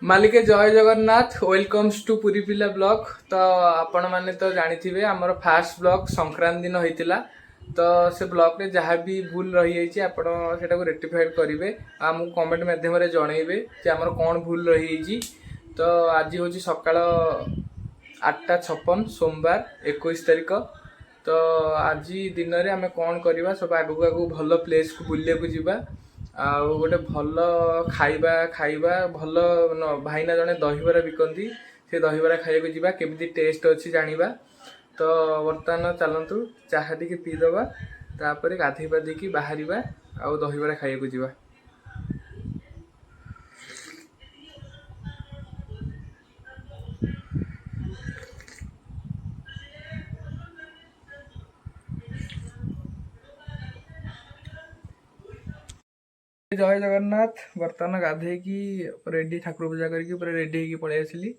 मालिके जय Jagannath welcomes to Puri पिला ब्लॉग। तो आपण माने तो जानिथिबे हमर फास्ट ब्लॉग संक्रांति दिन होइतिला। तो से ब्लॉग रे जहाँ भी भूल रही जाइए आपण सेटा को रेक्टिफाइड करिवे आमु कमेंट माध्यम रे जणैबे जे हमर कोन भूल रही जाइए। तो आज होची सकाळ 8:56 सोमवार 21 तारिख। तो आज दिन रे आमे कोन करबा सब आगु आगु भल प्लेस को बुलिया को जीवा आउ गोटे भल खाइबा खाइबा भल भाईना जड़े दहीबरा बिकती से दहीबरा खाइबा जीवा केमती टेस्ट अच्छी जानिबा। तो बर्तमान चलतु चाहा टी पीदबा तापर गाधई पाधि बाहर आउ दहीबरा खाइबा जीवा। जय जगन्नाथ बर्तमान गाधे की रेडी ठाकुर पूजा करके पूरा रेडी होगी पलि आसली।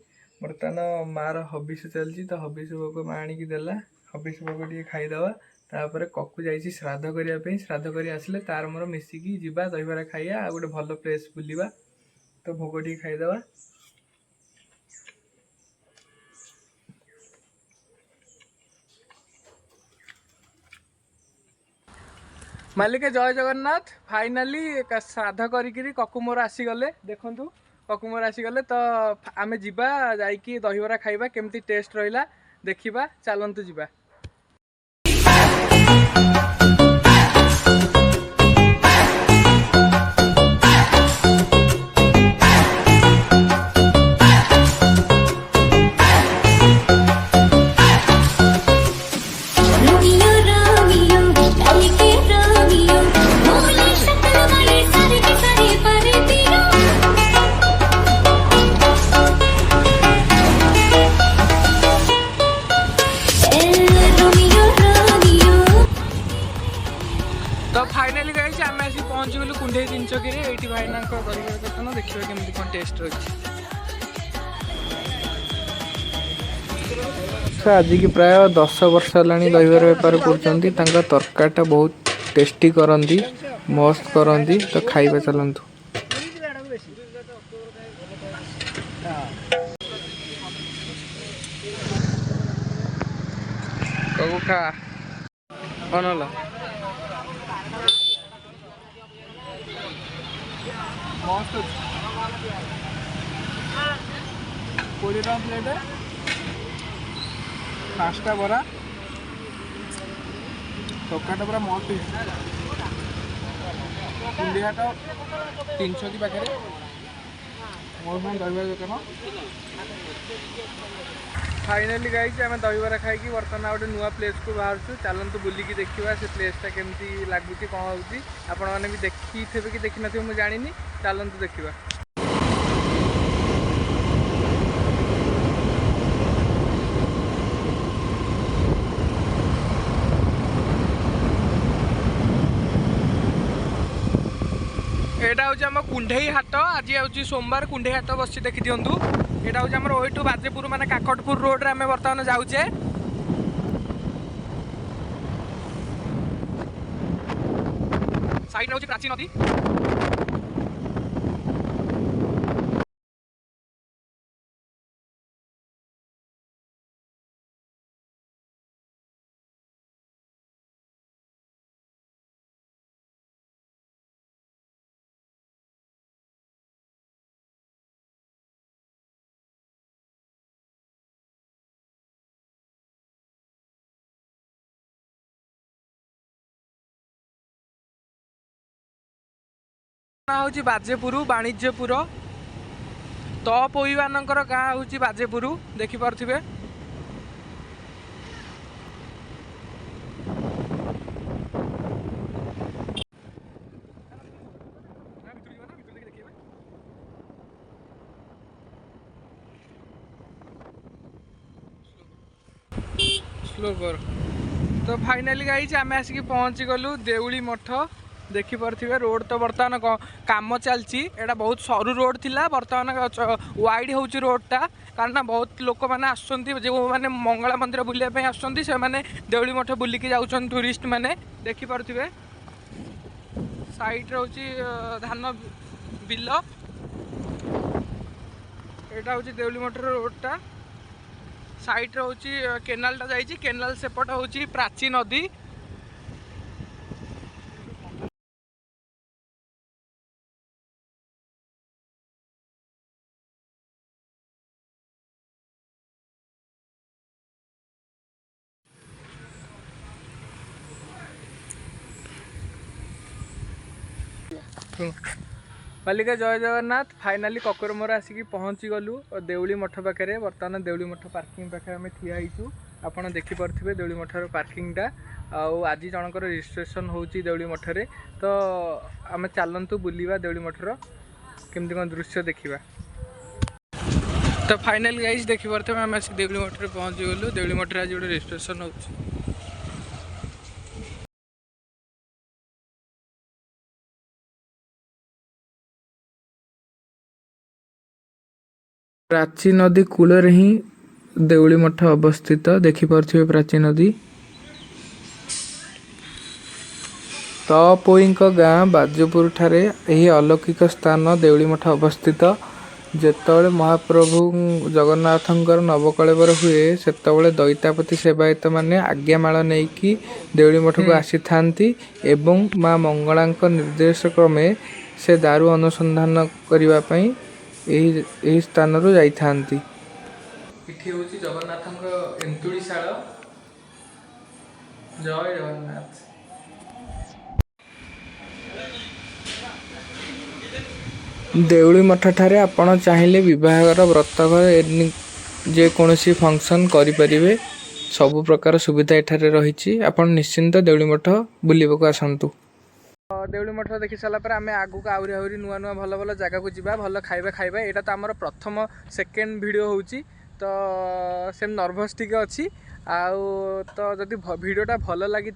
बर्तमान मार हबिष चलती तो हबिष भोग माँ आणिकी देला हबिष भोग टे खाईदवा। तापर ककु जाइए श्राद्ध करने श्राद्ध कर आसले तार मोर मिसिकी जीवा दहीबरा खाइया आ गोटे भल प्लेस बुलवा। तो भोग टे खाईदवा। मालिक जय जगन्नाथ फाइनाली श्राद्ध करी ककु मोर आसीगले देखु ककु मोर आसीगले। तो आमे जीवा जाइकी दहीबरा खाइबा केमती टेस्ट रहिला देखिबा चलंतु जीवा। तो फाइनाली गाइस आम आसी पहुँची गलु कुंडे तीन चौकी ये भाईना दहीबरा दर्शन देखिए केमती कौन टेस्ट रही। आज की प्राय 10 वर्ष है दहीबरा बेपार कर तरकारीटा बहुत टेस्टी करती मस्त करती। तो खाइबा चलतु। कबू खा कौन होला मस्त 20 टका प्लेट 5टा बरा तरकारीटा पूरा मस्त कुंडिहाट 300 की पाखे मोर दहीबरा दुकान। फाइनाली गाइस आम दहीबरा खाई बर्तमान गोटे नुआ प्लेस को बाहर चलतु बुलिकी देखा से प्लेसटा केमती लगुच कौन होती आपण मैंने भी देखी थे कि देखी न मुझे जानी चलतु देखा। एटा हूँ आम कुंडेई हाट आज हूँ सोमवार कुंडेई हाट बस देखी दिंतु। यहाँ हूँ आम ओठू बाजेपुर माने काकटपुर रोड रे आम बर्तमान जाऊे। साइड हूँ प्राची नदी। हूँ बाजेपुर वाणिज्यपुर तपोई मानकर गाँ हूँ बाजेपुर देखिपे। स्लोवर तो फाइनाली गाइज आम आसिक पहुँची गलु देउली मठ देखिपे। रोड तो बर्तमान काम चलती एटा बहुत सरू रोड थिला बर्तमान वाइड हो रोडटा कारण बहुत लोक मैंने आसुँच जो मैंने मंगला मंदिर बुलाया आसुँच से मैंने देउली मठ बुलिकी जाऊँ टूरिस्ट मैंने देखिपे। साइड रोची धान बिल एटा हूँ देउली मठर रोडटा साइड हूँ केनालटा जाइए केनाल सेपट हूँ प्राची नदी मालिका जय जगन्नाथ फाइनाली ककुरमोर आसिक पहुँची गलु देउली मठ पाखे बर्तमान देउली मठ पार्किंग पाखे आम ठिया होइछु आपण देखिपे देउली मठर पार्किंगटा आज जनकर रजिस्ट्रेशन होची देउली मठरे तो आम चलतु बुलवा देउली मठर केमती कौन दृश्य देखा तो फाइनाली गाइस देखिपे आम आसिक देउली मठरे पहुँची गलु देउली मठरे आज गोटे रजिस्ट्रेशन होची प्राची नदी कूलर ही देउली मठ अवस्थित देखिपे प्राची नदी तपोई गाँ बाजपुर ठारे यही अलौकिक स्थान देउली मठ अवस्थित जेतବେଳେ महाप्रभु जगन्नाथंकर नवकलेवर हुए सेतବେଳେ दैतापति सेवायत माने आज्ञामाଳ नेइकी देउली मठ को आसी थांती एवं माँ मंगलांक निर्देश क्रमे से दारू अनुसंधान करिवा पई एही स्थान रो जाई थांती। इठी होची जगन्नाथंक एंतुड़ीशाଳ जय जगन्नाथ। देउली मठ ठारे आपण चाहिए विवाहर व्रतघर जेकोसी फंक्शन करें सबु प्रकार सुविधा एठारे रही आपण निश्चिंत देउली मठ बुलवाक आसतु। देउली मठ देखी सारापर आम आगू आहरी नुआ नुआ भल भल जगह को जावा भल खाଇବା खाଇବା यहाँ तो आमर प्रथम सेकेंड वीडियो होची तो से नर्भस टी अच्छी आउ तो जदि वीडियोटा भल लगी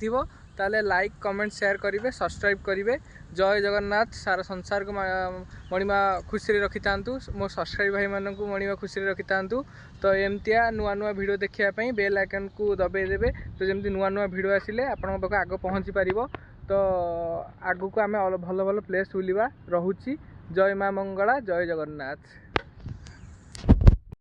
ताले लाइक कमेंट शेयर करेंगे सब्सक्राइब करेंगे। जय जगन्नाथ सारा संसार को मणिमा खुशी रखी था मो सब्सक्राइब भाई मानू मणिमा खुशी रखी था तो एमतिया नुआ नुआ वीडियो देखापी बेल आइकन को दबाई देवे तो जमी नुआ नुआ वीडियो आसिले आपण पाख आग पहुँची पार तो आगू को आम भल भल प्लेस बुलवा रोची। जय माँ मंगला जय जगन्नाथ।